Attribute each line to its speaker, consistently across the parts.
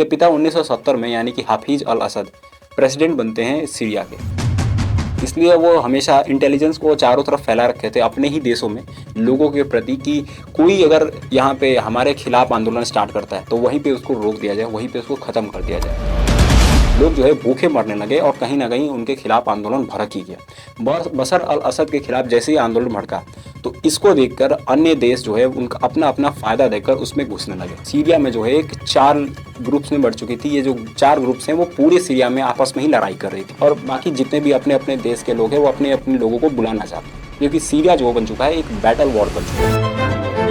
Speaker 1: इनके पिता 1970 में यानी कि हाफिज अल असद प्रेसिडेंट बनते हैं सीरिया के। इसलिए वो हमेशा इंटेलिजेंस को चारों तरफ फैला रखे थे अपने ही देशों में लोगों के प्रति कि कोई अगर यहाँ पे हमारे खिलाफ आंदोलन स्टार्ट करता है तो वहीं पे उसको रोक दिया जाए, वहीं पे उसको ख़त्म कर दिया जाए। लोग जो है भूखे मरने लगे और कहीं ना कहीं उनके खिलाफ आंदोलन भड़क ही गया। बशर अल असद के खिलाफ जैसे ही आंदोलन भड़का तो इसको देखकर अन्य देश जो है उनका अपना अपना फ़ायदा देकर उसमें घुसने लगे। सीरिया में जो है एक 4 ग्रुप्स में बढ़ चुकी थी। ये जो 4 ग्रुप्स हैं वो पूरे सीरिया में आपस में ही लड़ाई कर रही थी और बाकी जितने भी अपने अपने देश के लोग हैं वो अपने अपने लोगों को बुलाना चाहते हैं, क्योंकि सीरिया जो बन चुका है एक बैटल वॉर बन चुका है।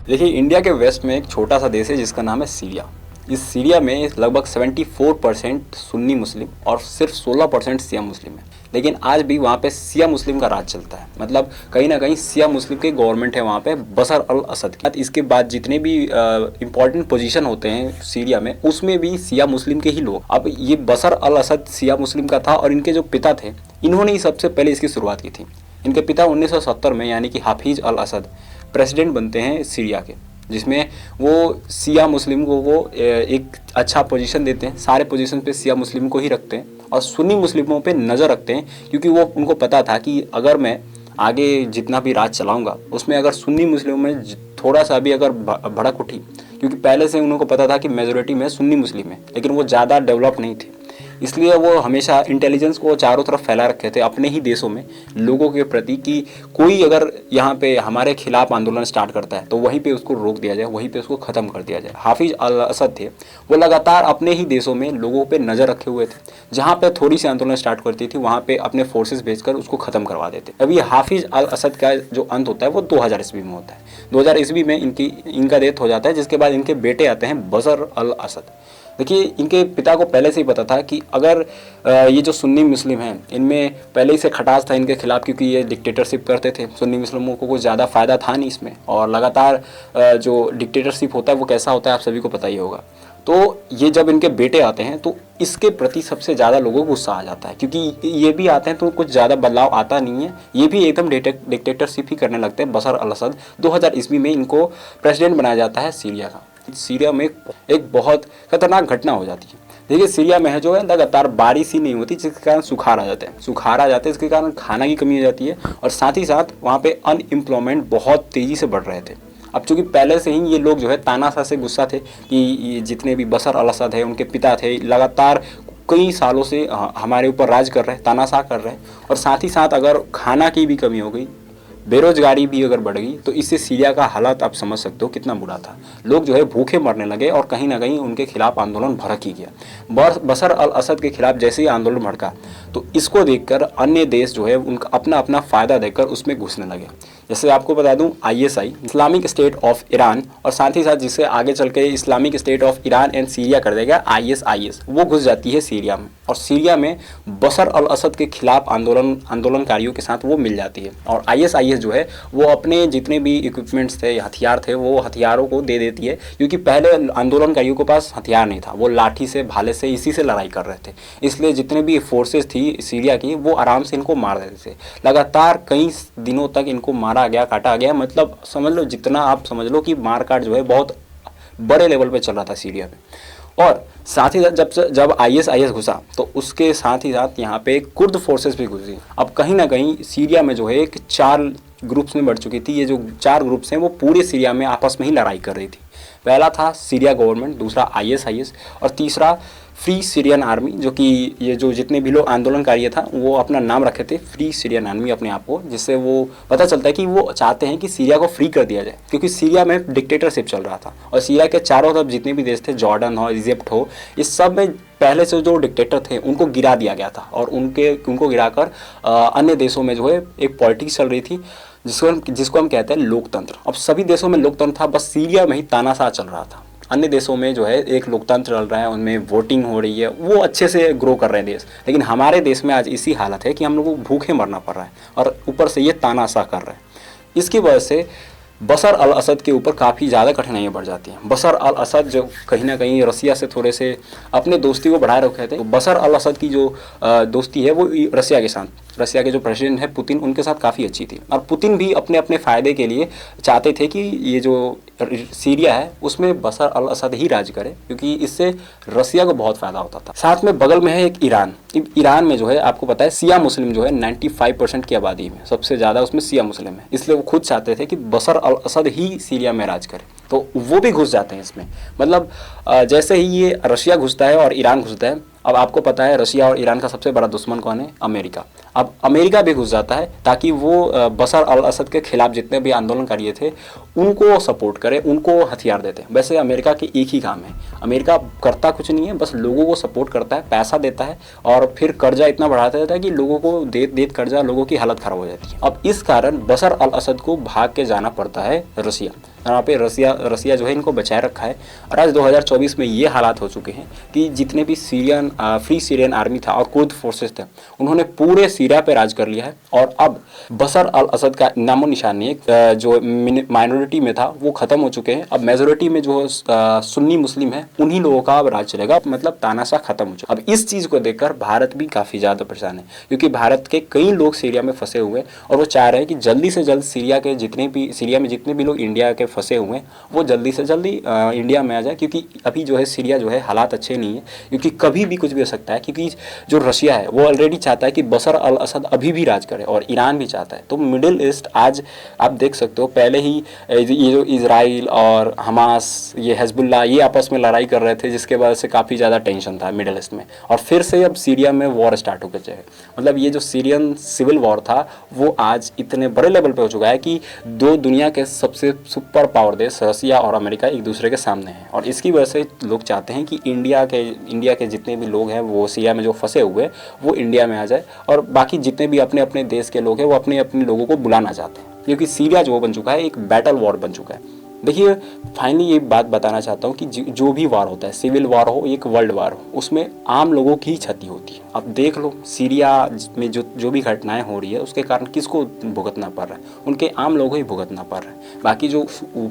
Speaker 1: देखिए, इंडिया के वेस्ट में एक छोटा सा देश है जिसका नाम है सीरिया। इस सीरिया में लगभग 74% सुन्नी मुस्लिम और सिर्फ 16% शिया मुस्लिम है, लेकिन आज भी वहाँ पे शिया मुस्लिम का राज चलता है। मतलब कहीं ना कहीं शिया मुस्लिम की गवर्नमेंट है वहाँ पे बशर अल असद की। इसके बाद जितने भी इम्पोर्टेंट पोजीशन होते हैं सीरिया में उसमें भी शिया मुस्लिम के ही लोग। अब ये बशर अल असद शिया मुस्लिम का था और इनके जो पिता थे इन्होंने ही सबसे पहले इसकी शुरुआत की थी। इनके पिता 1970 में यानी कि हाफिज अल असद प्रेसिडेंट बनते हैं सीरिया के, जिसमें वो शिया मुस्लिम को वो एक अच्छा पोजीशन देते हैं। सारे पोजीशन पे शिया मुस्लिम को ही रखते हैं और सुन्नी मुस्लिमों पे नज़र रखते हैं, क्योंकि वो उनको पता था कि अगर मैं आगे जितना भी राज चलाऊंगा उसमें अगर सुन्नी मुस्लिमों में थोड़ा सा भी अगर भड़क उठी, क्योंकि पहले से उनको पता था कि मेजोरिटी में सुन्नी मुस्लिम है लेकिन वो ज़्यादा डेवलप नहीं थे, इसलिए वो हमेशा इंटेलिजेंस को चारों तरफ फैला रखे थे अपने ही देशों में लोगों के प्रति कि कोई अगर यहाँ पे हमारे खिलाफ आंदोलन स्टार्ट करता है तो वहीं पे उसको रोक दिया जाए, वहीं पे उसको ख़त्म कर दिया जाए। हाफिज अल असद थे वो लगातार अपने ही देशों में लोगों पे नज़र रखे हुए थे। जहाँ पे थोड़ी सी आंदोलन स्टार्ट करती थी वहाँ पे अपने फोर्सेस भेजकर उसको ख़त्म करवा देते। अभी हाफिज अल असद का जो अंत होता है वो 2000 ईस्वी में होता है। 2000 ईस्वी में इनका डेथ हो जाता है, जिसके बाद इनके बेटे आते हैं बशर अल असद। देखिए, इनके पिता को पहले से ही पता था कि अगर ये जो सुन्नी मुस्लिम हैं इनमें पहले ही से खटास था इनके खिलाफ, क्योंकि ये डिक्टेटरशिप करते थे। सुन्नी मुस्लिमों को कुछ ज़्यादा फ़ायदा था नहीं इसमें, और लगातार जो डिक्टेटरशिप होता है वो कैसा होता है आप सभी को पता ही होगा। तो ये जब इनके बेटे आते हैं तो इसके प्रति सबसे ज़्यादा लोगों को गुस्सा आ जाता है, क्योंकि ये भी आते हैं तो कुछ ज़्यादा बदलाव आता नहीं है, ये भी एकदम डिक्टेटरशिप ही करने लगते हैं। बशर अल असद 2000 ईस्वी में इनको प्रेसिडेंट बनाया जाता है सीरिया का। सीरिया में एक बहुत खतरनाक घटना हो जाती है। देखिए, सीरिया में है जो है लगातार बारिश ही नहीं होती, जिसके कारण सुखाड़ आ जाते हैं। सुखाड़ आ जाते हैं इसके कारण खाना की कमी हो जाती है, और साथ ही साथ वहाँ पे अनएम्प्लॉयमेंट बहुत तेज़ी से बढ़ रहे थे। अब चूँकि पहले से ही ये लोग जो है तानाशाह से गुस्सा थे कि ये जितने भी बशर अल असद है उनके पिता थे लगातार कई सालों से हमारे ऊपर राज कर रहे हैं, तानाशाह कर रहे हैं, और साथ ही साथ अगर खाना की भी कमी हो गई, बेरोजगारी भी अगर बढ़ गई, तो इससे सीरिया का हालात आप समझ सकते हो कितना बुरा था। लोग जो है भूखे मरने लगे और कहीं ना कहीं उनके खिलाफ आंदोलन भड़क ही गया। बशर अल असद के खिलाफ जैसे ही आंदोलन भड़का तो इसको देखकर अन्य देश जो है उनका अपना अपना फ़ायदा देकर उसमें घुसने लगे। जैसे आपको बता दूं, ISI Islamic state of Iran, और साथ ही साथ जिससे आगे चल के Islamic state of Iran and Syria कर देगा ISIS, वो घुस जाती है सीरिया में, और सीरिया में बशर अल असद के खिलाफ आंदोलनकारियों के साथ वो मिल जाती है। और ISIS जो है वो अपने जितने भी इक्विपमेंट्स थे, हथियार थे, वो हथियारों को दे देती है, क्योंकि पहले आंदोलनकारियों के पास हथियार नहीं था, वो लाठी से, भाले से, इसी से लड़ाई कर रहे थे। इसलिए जितने भी फोर्सेस थी सीरिया की वो आराम से इनको मार देते थे। लगातार कई दिनों तक इनको मारा गया, काटा गया। मतलब समझ लो, जितना आप समझ लो कि मार काट जो है बहुत बड़े लेवल पे चल रहा था सीरिया में। और साथ ही साथ जब ISIS घुसा तो उसके साथ ही साथ यहाँ पे कुर्द फोर्सेस भी घुसी। अब कहीं ना कहीं सीरिया में जो है एक 4 ग्रुप्स में बढ़ चुकी थी। ये जो 4 ग्रुप्स हैं वो पूरे सीरिया में आपस में ही लड़ाई कर रही थी। पहला था सीरिया गवर्नमेंट, दूसरा ISIS, और तीसरा फ्री सीरियन आर्मी, जो कि ये जो जितने भी लोग आंदोलनकारी था वो अपना नाम रखे थे फ्री सीरियन आर्मी अपने आप को, जिससे वो पता चलता है कि वो चाहते हैं कि सीरिया को फ्री कर दिया जाए, क्योंकि सीरिया में डिक्टेटरशिप चल रहा था और सीरिया के चारों तरफ जितने भी देश थे, जॉर्डन हो, इजिप्ट हो, इस सब में पहले से जो डिक्टेटर थे उनको गिरा दिया गया था, और उनको गिराकर अन्य देशों में जो है एक पॉलिटिक्स चल रही थी जिसको हम कहते हैं लोकतंत्र। अब सभी देशों में लोकतंत्र था, बस सीरिया में ही तानाशाह चल रहा था। अन्य देशों में जो है एक लोकतंत्र चल रहा है, उनमें वोटिंग हो रही है, वो अच्छे से ग्रो कर रहे हैं देश। लेकिन हमारे देश में आज इसी हालत है कि हम लोगों को भूखे मरना पड़ रहा है और ऊपर से ये तानाशाह कर रहे हैं। इसकी वजह से बशर अल असद के ऊपर काफ़ी ज़्यादा कठिनाइयाँ बढ़ जाती हैं। बशर अल असद जो कहीं ना कहीं रसिया से थोड़े से अपने दोस्ती को बढ़ाए रखे थे। तो बशर अल असद की जो दोस्ती है वो रसिया के साथ, रसिया के जो प्रेसिडेंट है पुतिन, उनके साथ काफ़ी अच्छी थी। और पुतिन भी अपने अपने फ़ायदे के लिए चाहते थे कि ये जो सीरिया है उसमें बशर अल असद ही राज करे, क्योंकि इससे रसिया को बहुत फायदा होता था। साथ में बगल में है एक ईरान। ईरान में जो है आपको पता है शिया मुस्लिम जो है 95% की आबादी में सबसे ज़्यादा उसमें शिया मुस्लिम है, इसलिए वो खुद चाहते थे कि बशर अल असद ही सीरिया में राज करे, तो वो भी घुस जाते हैं इसमें। मतलब जैसे ही ये रशिया घुसता है और ईरान घुसता है, अब आपको पता है रशिया और ईरान का सबसे बड़ा दुश्मन कौन है? अमेरिका। अब अमेरिका भी घुस जाता है ताकि वो बशर अल असद के खिलाफ जितने भी आंदोलनकारी थे उनको सपोर्ट करे, उनको हथियार देते हैं। वैसे अमेरिका के एक ही काम है, अमेरिका करता कुछ नहीं है, बस लोगों को सपोर्ट करता है, पैसा देता है और फिर कर्जा इतना बढ़ाता रहता है कि लोगों को देत कर्जा लोगों की हालत खराब हो जाती है। अब इस कारण बशर अल असद को भाग के जाना पड़ता है रसिया। यहाँ पे रसिया जो है इनको बचाए रखा है। और आज 2024 में ये हालात हो चुके हैं कि जितने भी फ्री सीरियन आर्मी था और कुर्द फोर्सेस थे उन्होंने पूरे सीरिया पे राज कर लिया है। और अब बशर अल असद का नामो निशान नहीं, जो माइनॉरिटी में था वो खत्म हो चुके हैं। अब मेजोरिटी में जो सुन्नी मुस्लिम है उन्हीं लोगों का अब राज चलेगा, मतलब तानाशाह खत्म हो चुका। अब इस चीज़ को देखकर भारत भी काफ़ी ज़्यादा परेशान है, क्योंकि भारत के कई लोग सीरिया में फंसे हुए हैं और वो चाह रहे हैं कि जल्दी से जल्द सीरिया में जितने भी लोग इंडिया के फंसे हुए हैं वो जल्दी से जल्दी इंडिया में आ जाए, क्योंकि अभी जो है सीरिया जो है हालात अच्छे नहीं है, क्योंकि कभी भी कुछ भी हो सकता है। क्योंकि जो रशिया है वो ऑलरेडी चाहता है कि बशर अल असद अभी भी राज करे और ईरान भी चाहता है। तो मिडिल ईस्ट आज आप देख सकते हो, पहले ही ये जो इजराइल और हमास, ये हिजबुल्लाह, ये आपस में लड़ाई कर रहे थे, जिसके वजह से काफ़ी ज़्यादा टेंशन था मिडिल ईस्ट में। और फिर से अब सीरिया में वॉर स्टार्ट हो गया है। मतलब ये जो सीरियन सिविल वॉर था वो आज इतने बड़े लेवल पे हो चुका है कि दो दुनिया के सबसे सुपर पावर देश रसिया और अमेरिका एक दूसरे के सामने हैं। और इसकी वजह से लोग चाहते हैं कि इंडिया के जितने भी लोग हैं वो सीरिया में जो फंसे हुए वो इंडिया में आ जाए, और बाकी जितने भी अपने अपने देश के लोग हैं वो अपने अपने लोगों को बुलाना चाहते हैं, क्योंकि सीरिया जो बन चुका है एक बैटल वॉर बन चुका है। देखिए फाइनली ये बात बताना चाहता हूँ कि जो भी वार होता है, सिविल वार हो एक वर्ल्ड वार हो, उसमें आम लोगों की क्षति होती है। अब देख लो सीरिया में जो भी घटनाएं हो रही है उसके कारण किसको भुगतना पड़ रहा है? उनके आम लोगों ही भुगतना पड़ रहा है। बाकी जो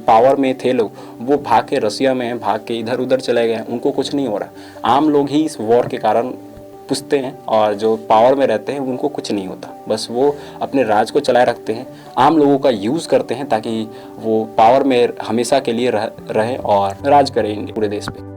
Speaker 1: पावर में थे लोग वो भाग के रसिया में भाग के इधर उधर चले गए, उनको कुछ नहीं हो रहा। आम लोग ही इस वॉर के कारण पुछते हैं और जो पावर में रहते हैं उनको कुछ नहीं होता, बस वो अपने राज को चलाए रखते हैं, आम लोगों का यूज़ करते हैं ताकि वो पावर में हमेशा के लिए रहें और राज करेंगे पूरे देश पे।